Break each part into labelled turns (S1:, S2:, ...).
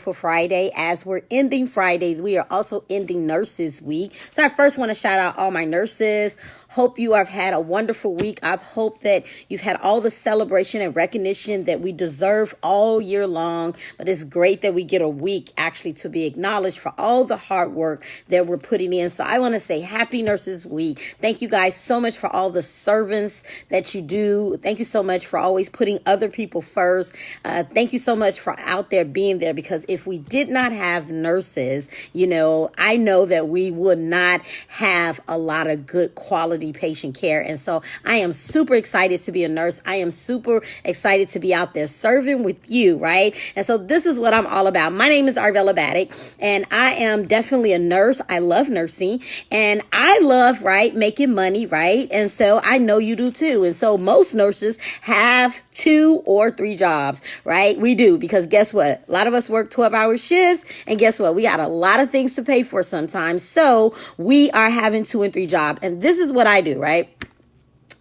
S1: For Friday. As we're ending Friday, we are also ending Nurses Week. So I first want to shout out all my nurses. Hope you have had a wonderful week. I hope that you've had all the celebration and recognition that we deserve all year long. But it's great that we get a week actually to be acknowledged for all the hard work that we're putting in. So I want to say happy Nurses Week. Thank you guys so much for all the servants that you do. Thank you so much for always putting other people first. Thank you so much for out there being there, because if we did not have nurses, I know that we would not have a lot of good quality patient care. And so I am super excited to be a nurse. I am super excited to be out there serving with you, right? And so this is what I'm all about. My name is DrArvella Help, and I am definitely a nurse. I love nursing, and I love, making money, right? And so I know you do too. And so most nurses have 2 or 3 jobs, right? We do, because guess what? A lot of us work 12-hour shifts, and guess what? We got a lot of things to pay for sometimes. So we are having 2 and 3 jobs. And this is what I do, right?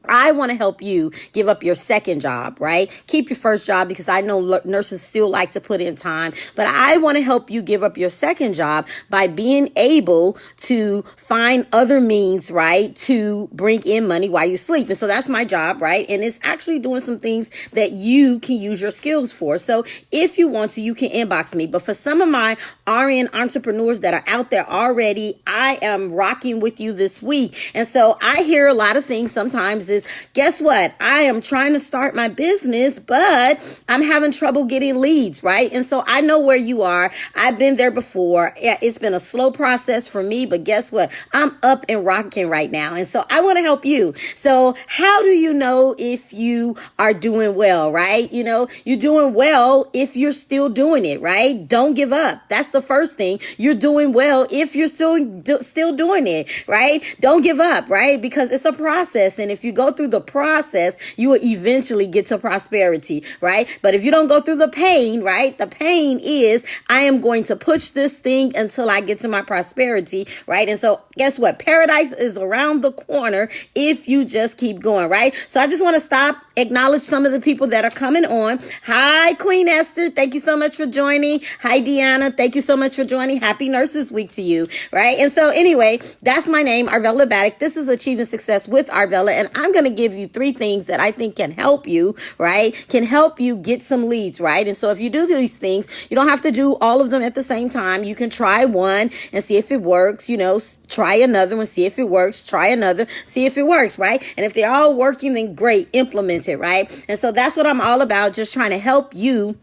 S1: I want to help you give up your second job, right? Keep your first job, because I know nurses still like to put in time, but I want to help you give up your second job by being able to find other means, right, to bring in money while you sleep. And so that's my job, right? And it's actually doing some things that you can use your skills for. So if you want to, you can inbox me. But for some of my RN entrepreneurs that are out there already, I am rocking with you this week. And so I hear a lot of things sometimes is, guess what? I am trying to start my business, but I'm having trouble getting leads, right? And so I know where you are. I've been there before. Yeah, it's been a slow process for me, but guess what? I'm up and rocking right now. And so I want to help you. So how do you know if you are doing well, right? You're doing well if you're still doing it, right? Don't give up. That's the first thing. You're doing well if you're still doing it, right? Don't give up, right? Because it's a process. And if you go through the process, you will eventually get to prosperity, right? But if you don't go through the pain, right? The pain is, I am going to push this thing until I get to my prosperity, right? And so guess what? Paradise is around the corner if you just keep going, right? So I just want to acknowledge some of the people that are coming on. Hi, Queen Esther. Thank you so much for joining. Hi, Deanna. Thank you so much for joining. Happy Nurses Week to you, right? And so anyway, that's my name, DrArvella Help. This is Achieving Success with DrArvella, and I'm going to give you 3 things that I think can help you, right? Can help you get some leads, right? And so if you do these things, you don't have to do all of them at the same time. You can try one and see if it works, try another one, see if it works, try another, see if it works, right? And if they're all working, then great, implement it, right? And so that's what I'm all about, just trying to help you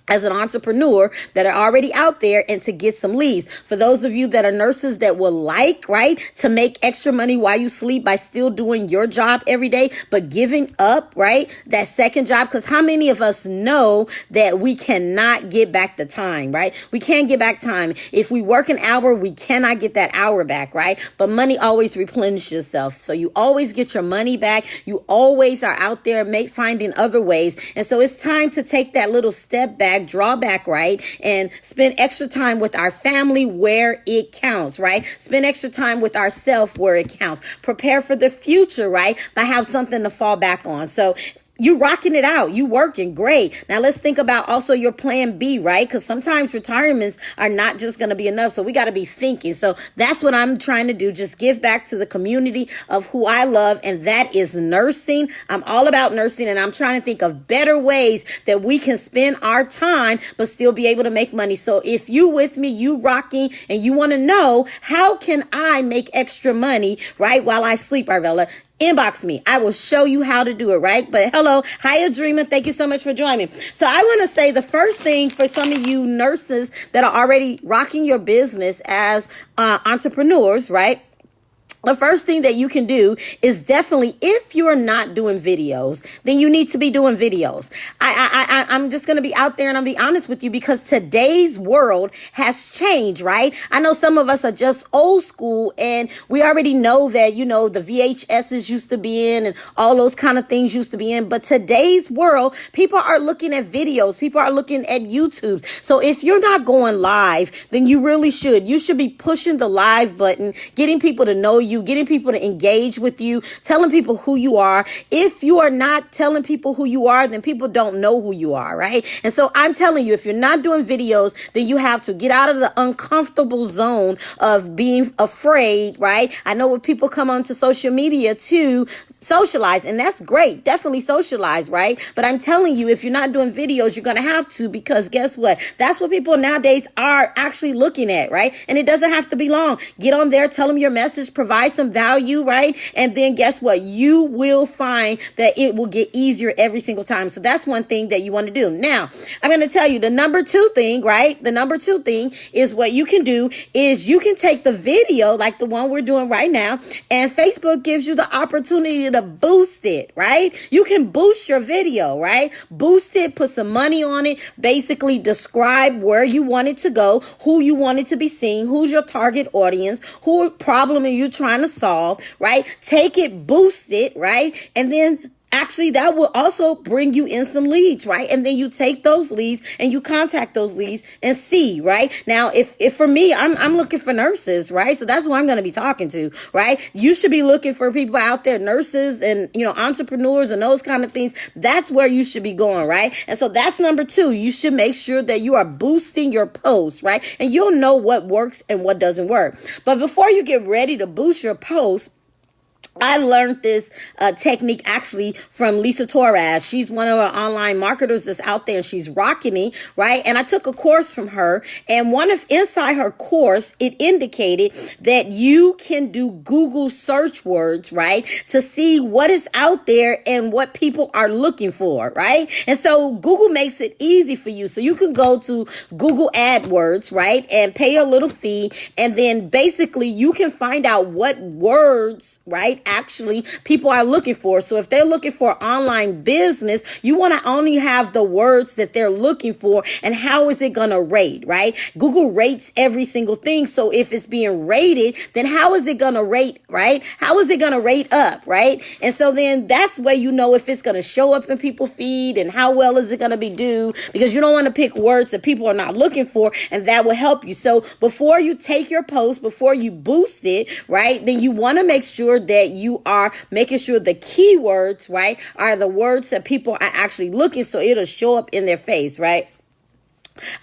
S1: as an entrepreneur that are already out there and to get some leads. For those of you that are nurses that will right, to make extra money while you sleep by still doing your job every day, but giving up, right, that second job. Because how many of us know that we cannot get back the time, right? We can't get back time. If we work an hour, we cannot get that hour back, right? But money always replenishes yourself. So you always get your money back. You always are out there finding other ways. And so it's time to take that little step back, draw back, right? And spend extra time with our family where it counts, right? Spend extra time with ourselves where it counts. Prepare for the future, right? By have something to fall back on. So you rocking it out. You working great. Now let's think about also your plan B, right? Because sometimes retirements are not just going to be enough. So we got to be thinking. So that's what I'm trying to do. Just give back to the community of who I love. And that is nursing. I'm all about nursing. And I'm trying to think of better ways that we can spend our time, but still be able to make money. So if you with me, you rocking, and you want to know, how can I make extra money, right, while I sleep, DrArvella? Inbox me. I will show you how to do it, right? But hello. Hi, Dreamer. Thank you so much for joining me. So I want to say the first thing for some of you nurses that are already rocking your business as entrepreneurs, right? The first thing that you can do is definitely, if you're not doing videos, then you need to be doing videos. I'm just going to be out there and I'll be honest with you, because today's world has changed, right? I know some of us are just old school and we already know that, the VHSs used to be in and all those kind of things used to be in. But today's world, people are looking at videos. People are looking at YouTube. So if you're not going live, then you really should. You should be pushing the live button, getting people to know you you, getting people to engage with you, telling people who you are. If you are not telling people who you are, then people don't know who you are, right? And so I'm telling you, if you're not doing videos, then you have to get out of the uncomfortable zone of being afraid, right? I know when people come onto social media to socialize, and that's great. Definitely socialize, right? But I'm telling you, if you're not doing videos, you're going to have to, because guess what? That's what people nowadays are actually looking at, right? And it doesn't have to be long. Get on there, tell them your message, provide some value, right? And then guess what? You will find that it will get easier every single time. So that's one thing that you want to do. Now, I'm going to tell you the number two thing, right? The number two thing is what you can do is you can take the video like the one we're doing right now, and Facebook gives you the opportunity to boost it, right? You can boost your video, right? Boost it, put some money on it, basically describe where you want it to go, who you want it to be seen, who's your target audience, who problem are you trying to solve, right? Take it, boost it, right? And then actually, that will also bring you in some leads, right? And then you take those leads and you contact those leads and see, right? Now, if for me, I'm looking for nurses, right? So that's who I'm going to be talking to, right? You should be looking for people out there, nurses and, entrepreneurs and those kind of things. That's where you should be going, right? And so that's number two. You should make sure that you are boosting your posts, right? And you'll know what works and what doesn't work. But before you get ready to boost your posts, I learned this technique actually from Lisa Torres. She's one of our online marketers that's out there, and she's rocking it, right? And I took a course from her, and inside her course, it indicated that you can do Google search words, right? To see what is out there and what people are looking for, right? And so Google makes it easy for you. So you can go to Google AdWords, right? And pay a little fee. And then basically you can find out what words, right, actually people are looking for. So if they're looking for online business, you want to only have the words that they're looking for. And how is it going to rate, right? Google rates every single thing. So if it's being rated, then how is it going to rate, right? How is it going to rate up, right? And so then that's where you know if it's going to show up in people's feed and how well is it going to be do, because you don't want to pick words that people are not looking for, and that will help you. So before you take your post, before you boost it, right, then you want to make sure that you are making sure the keywords, right, are the words that people are actually looking, so it'll show up in their face, right?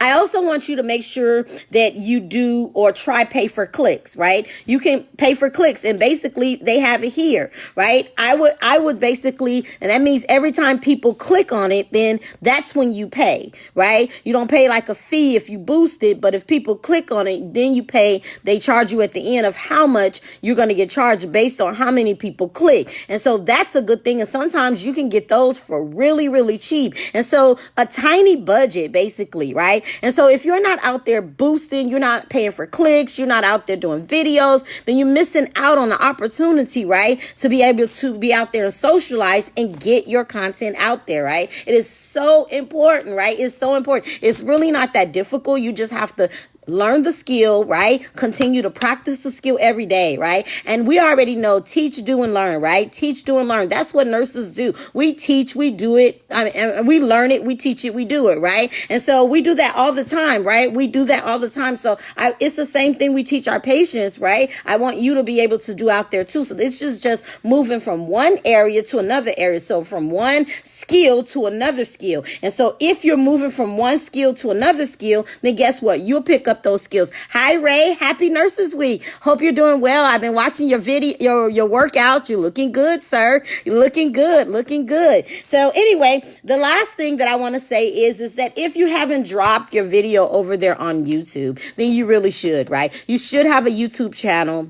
S1: I also want you to make sure that you do or try pay for clicks, right? You can pay for clicks, and basically they have it here, right? I would basically, and that means every time people click on it, then that's when you pay, right? You don't pay like a fee if you boost it, but if people click on it, then you pay. They charge you at the end of how much you're going to get charged based on how many people click. And so that's a good thing. And sometimes you can get those for really, really cheap. And so a tiny budget, basically, right? And so if you're not out there boosting, you're not paying for clicks, you're not out there doing videos, then you're missing out on the opportunity, right? To be able to be out there and socialize and get your content out there, right? It is so important, right? It's so important. It's really not that difficult. You just have to learn the skill, right? Continue to practice the skill every day, right? And we already know teach, do, and learn, right? Teach, do, and learn. That's what nurses do. We teach, we do it, and we learn it, we teach it, we do it, right? And so we do that all the time, right? We do that all the time. So it's the same thing we teach our patients, right? I want you to be able to do out there too. So this is just moving from one area to another area. So from one skill to another skill. And so if you're moving from one skill to another skill, then guess what? You'll pick up those skills. Hi, Ray. Happy Nurses Week. Hope you're doing well. I've been watching your video, your workout. You're looking good, sir. You're looking good, looking good. So anyway, the last thing that I want to say is that if you haven't dropped your video over there on YouTube, then you really should, right? You should have a YouTube channel,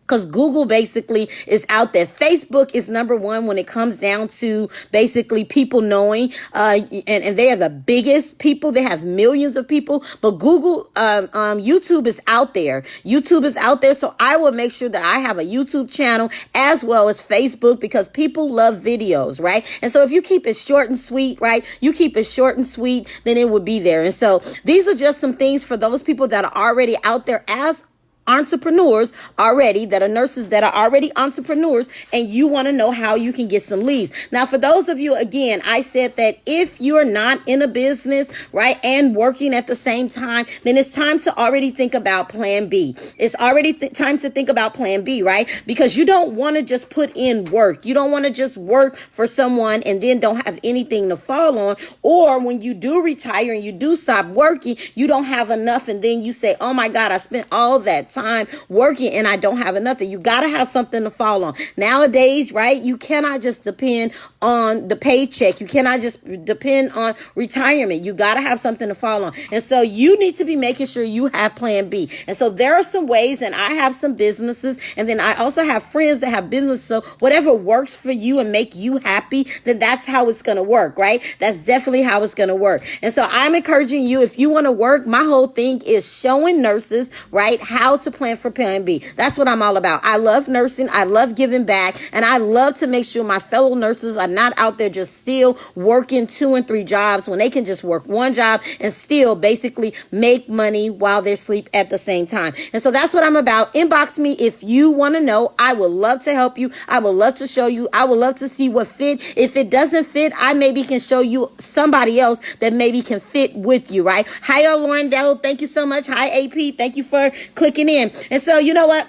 S1: because Google basically is out there. Facebook is number one when it comes down to basically people knowing, and they are the biggest people. They have millions of people, but Google, YouTube is out there. YouTube is out there. So I will make sure that I have a YouTube channel as well as Facebook, because people love videos, right? And so if you keep it short and sweet, right? You keep it short and sweet, then it would be there. And so these are just some things for those people that are already out there as entrepreneurs already, that are nurses that are already entrepreneurs, and you want to know how you can get some leads. Now, for those of you, again, I said that if you're not in a business, right, and working at the same time, then it's time to already think about plan B. It's already time to think about plan B, right? Because you don't want to just put in work. You don't want to just work for someone and then don't have anything to fall on. Or when you do retire and you do stop working, you don't have enough, and then you say, oh my God, I spent all that time working and I don't have enough. You got to have something to fall on. Nowadays, right, you cannot just depend on the paycheck. You cannot just depend on retirement. You got to have something to fall on. And so you need to be making sure you have plan B. And so there are some ways, and I have some businesses, and then I also have friends that have business. So whatever works for you and make you happy, then that's how it's going to work, right? That's definitely how it's going to work. And so I'm encouraging you, if you want to work, my whole thing is showing nurses, right, how to plan for plan B. That's what I'm all about. I love nursing. I love giving back, and I love to make sure my fellow nurses are not out there just still working 2 and 3 jobs when they can just work 1 job and still basically make money while they're asleep at the same time. And so that's what I'm about. Inbox me if you want to know. I would love to help you. I would love to show you. I would love to see what fit. If it doesn't fit, I maybe can show you somebody else that maybe can fit with you, right? Hi, Lauren Dell. Thank you so much. Hi, AP. Thank you for clicking in. And so, you know what?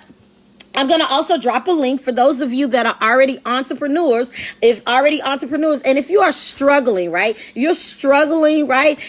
S1: I'm going to also drop a link for those of you that are already entrepreneurs, and if you are struggling, right? You're struggling, right?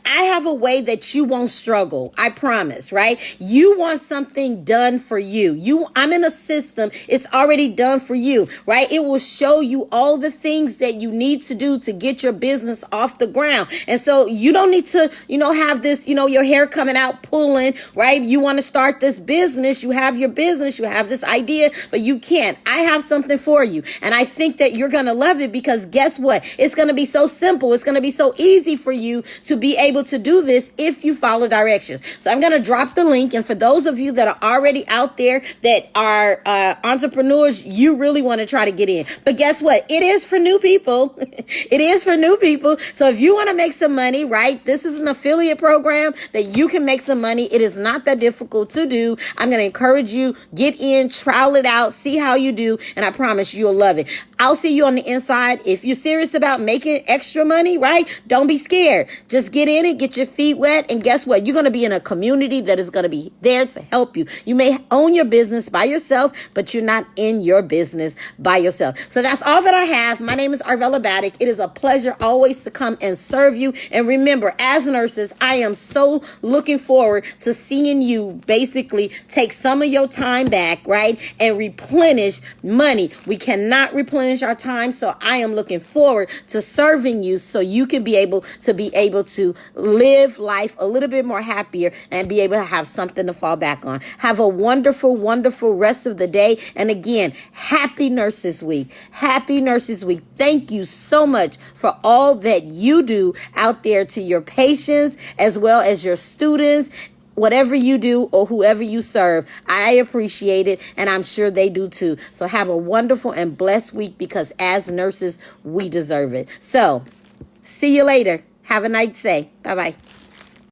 S1: I have a way that you won't struggle. I promise, right? You want something done for you. I'm in a system. It's already done for you, right? It will show you all the things that you need to do to get your business off the ground. And so you don't need to, have this, your hair coming out pulling, right? You want to start this business. You have your business. You have this idea, but you can't. I have something for you. And I think that you're going to love it, because guess what? It's going to be so simple. It's going to be so easy for you to be able to do this if you follow directions. So I'm going to drop the link. And for those of you that are already out there that are entrepreneurs, you really want to try to get in. But guess what? It is for new people. It is for new people. So if you want to make some money, right? This is an affiliate program that you can make some money. It is not that difficult to do. I'm going to encourage you, get in, trial it out, see how you do. And I promise you'll love it. I'll see you on the inside. If you're serious about making extra money, right? Don't be scared. Just get in it, get your feet wet. And guess what? You're going to be in a community that is going to be there to help you. You may own your business by yourself, but you're not in your business by yourself. So that's all that I have. My name is DrArvella Help. It is a pleasure always to come and serve you. And remember, as nurses, I am so looking forward to seeing you basically take some of your time back, right? And replenish money. We cannot replenish our time. So I am looking forward to serving you so you can be able to live life a little bit more happier and be able to have something to fall back on. Have a wonderful, wonderful rest of the day. And again, happy Nurses Week. Happy Nurses Week. Thank you so much for all that you do out there to your patients as well as your students. Whatever you do or whoever you serve, I appreciate it, and I'm sure they do too. So have a wonderful and blessed week, because as nurses, we deserve it. So see you later. Have a nice day. Bye-bye.